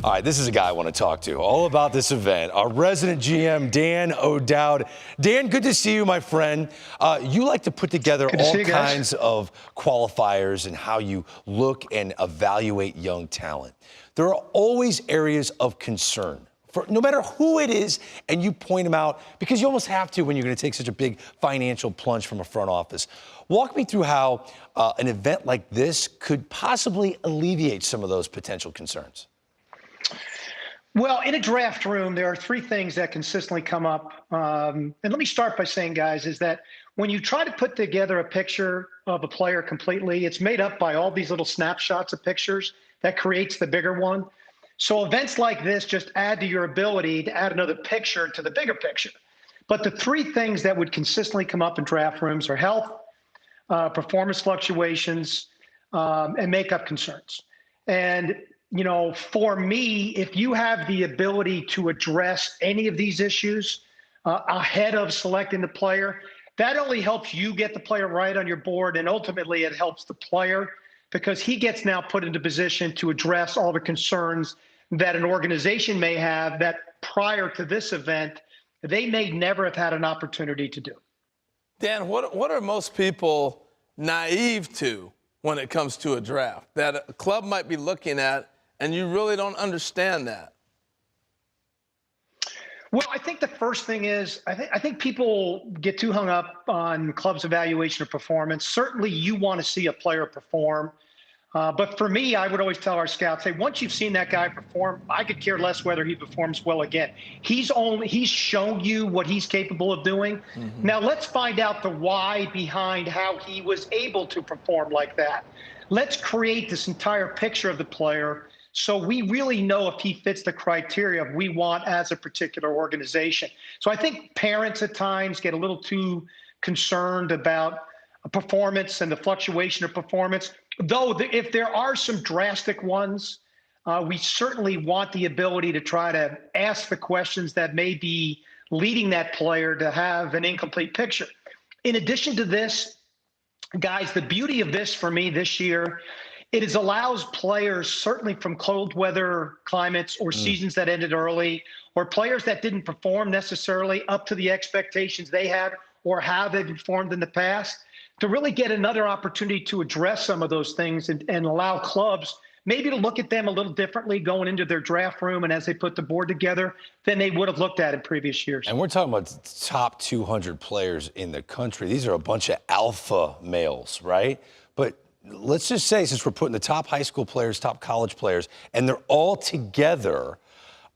All right, this is a guy I want to talk to all about this event. Our resident GM, Dan O'Dowd. Dan, good to see you, my friend. You like to put together all kinds of qualifiers and how you look and evaluate young talent. There are always areas of concern for no matter who it is, and you point them out because you almost have to when you're going to take such a big financial plunge from a front office. Walk me through how an event like this could possibly alleviate some of those potential concerns. Well, in a draft room, there are three things that consistently come up. And let me start by saying, guys, is that when you try to put together a picture of a player completely, it's made up by all these little snapshots of pictures that creates the bigger one. So events like this just add to your ability to add another picture to the bigger picture. But the three things that would consistently come up in draft rooms are health, performance fluctuations, and makeup concerns. And you know, for me, if you have the ability to address any of these issues ahead of selecting the player, that only helps you get the player right on your board, and ultimately it helps the player because he gets now put into position to address all the concerns that an organization may have that prior to this event, they may never have had an opportunity to do. Dan, what are most people naive to when it comes to a draft that a club might be looking at and you really don't understand that? Well, I think the first thing is I think people get too hung up on clubs' evaluation of performance. Certainly you want to see a player perform. But for me, I would always tell our scouts, hey, once you've seen that guy perform, I could care less whether he performs well again. He's shown you what he's capable of doing. Mm-hmm. Now let's find out the why behind how he was able to perform like that. Let's create this entire picture of the player so we really know if he fits the criteria we want as a particular organization. So I think parents at times get a little too concerned about performance and the fluctuation of performance. Though if there are some drastic ones, we certainly want the ability to try to ask the questions that may be leading that player to have an incomplete picture. In addition to this, guys, the beauty of this for me this year, it allows players certainly from cold weather climates or seasons that ended early, or players that didn't perform necessarily up to the expectations they had or how they performed in the past, to really get another opportunity to address some of those things and allow clubs maybe to look at them a little differently going into their draft room and as they put the board together than they would have looked at in previous years. And we're talking about the top 200 players in the country. These are a bunch of alpha males, right? But let's just say, since we're putting the top high school players, top college players, and they're all together,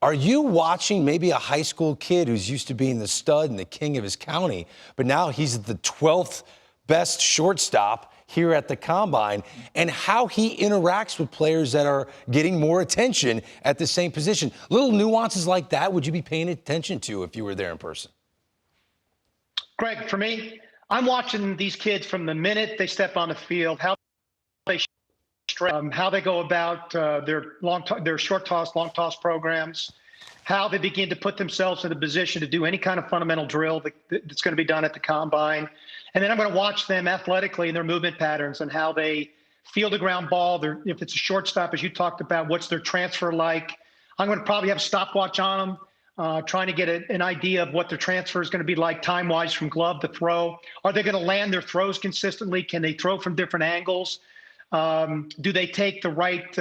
are you watching maybe a high school kid who's used to being the stud and the king of his county, but now he's the 12th best shortstop here at the Combine, and how he interacts with players that are getting more attention at the same position? Little nuances like that, would you be paying attention to if you were there in person? Greg, for me, I'm watching these kids from the minute they step on the field, how they go about their short toss, long toss programs, how they begin to put themselves in a position to do any kind of fundamental drill that's going to be done at the Combine. And then I'm going to watch them athletically in their movement patterns and how they field a ground ball. If it's a shortstop, as you talked about, what's their transfer like? I'm going to probably have a stopwatch on them, trying to get an idea of what their transfer is going to be like time-wise from glove to throw. Are they going to land their throws consistently? Can they throw from different angles? Do they take the right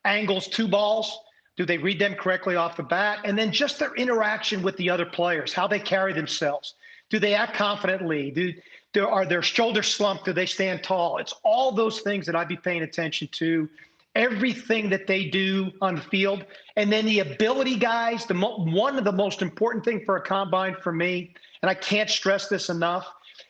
angles to balls? Do they read them correctly off the bat? And then just their interaction with the other players, how they carry themselves. Do they act confidently? Are their shoulders slumped? Do they stand tall? It's all those things that I'd be paying attention to. Everything that they do on the field. And then the ability, guys, one of the most important things for a Combine for me, and I can't stress this enough,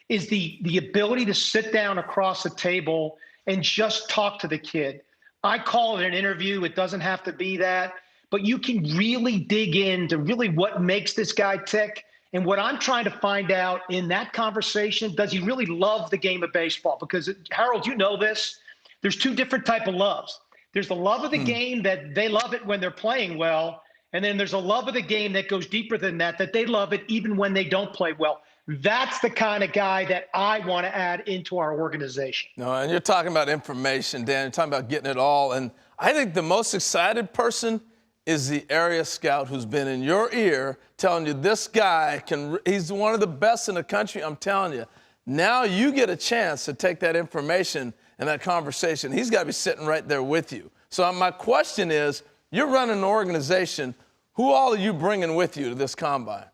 is the ability to sit down across a table and just talk to the kid. I call it an interview. It doesn't have to be that. But you can really dig into really what makes this guy tick. And what I'm trying to find out in that conversation, does he really love the game of baseball? Because, Harold, you know this, there's two different type of loves. There's the love of the game that they love it when they're playing well. And then there's a love of the game that goes deeper than that they love it even when they don't play well. That's the kind of guy that I want to add into our organization. No, and you're talking about information, Dan. You're talking about getting it all. And I think the most excited person is the area scout who's been in your ear telling you this guy he's one of the best in the country, I'm telling you. Now you get a chance to take that information and that conversation. He's got to be sitting right there with you. So my question is, you're running an organization. Who all are you bringing with you to this combine?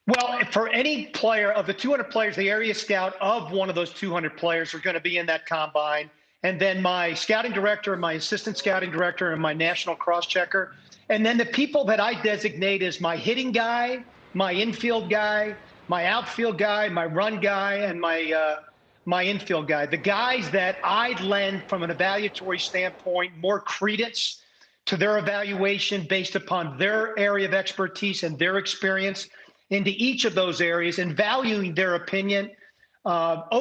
Well, for any player of the 200 players, the area scout of one of those 200 players are going to be in that combine. And then my scouting director, my assistant scouting director, and my national cross-checker. And then the people that I designate as my hitting guy, my infield guy, my outfield guy, my run guy, and my infield guy. The guys that I lend from an evaluatory standpoint more credence to their evaluation based upon their area of expertise and their experience into each of those areas and valuing their opinion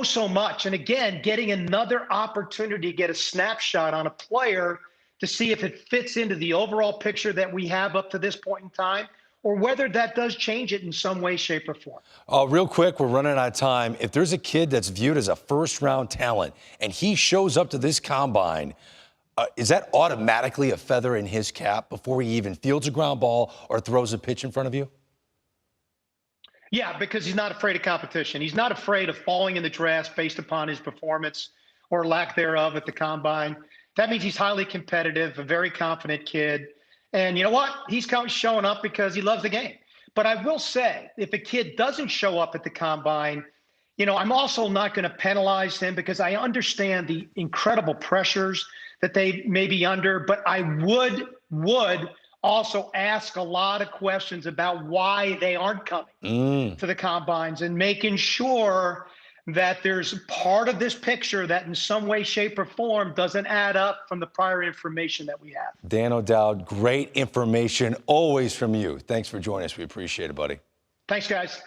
so much. And again, getting another opportunity to get a snapshot on a player to see if it fits into the overall picture that we have up to this point in time, or whether that does change it in some way, shape, or form. Real quick, we're running out of time. If there's a kid that's viewed as a first-round talent and he shows up to this combine, is that automatically a feather in his cap before he even fields a ground ball or throws a pitch in front of you? Yeah, because he's not afraid of competition. He's not afraid of falling in the draft based upon his performance or lack thereof at the combine. That means he's highly competitive, a very confident kid. And you know what? He's showing up because he loves the game. But I will say, if a kid doesn't show up at the combine, I'm also not going to penalize him because I understand the incredible pressures that they may be under. But I would also ask a lot of questions about why they aren't coming to the combines and making sure that there's part of this picture that in some way, shape, or form doesn't add up from the prior information that we have. Dan O'Dowd, great information always from you. Thanks for joining us. We appreciate it, buddy. Thanks, guys.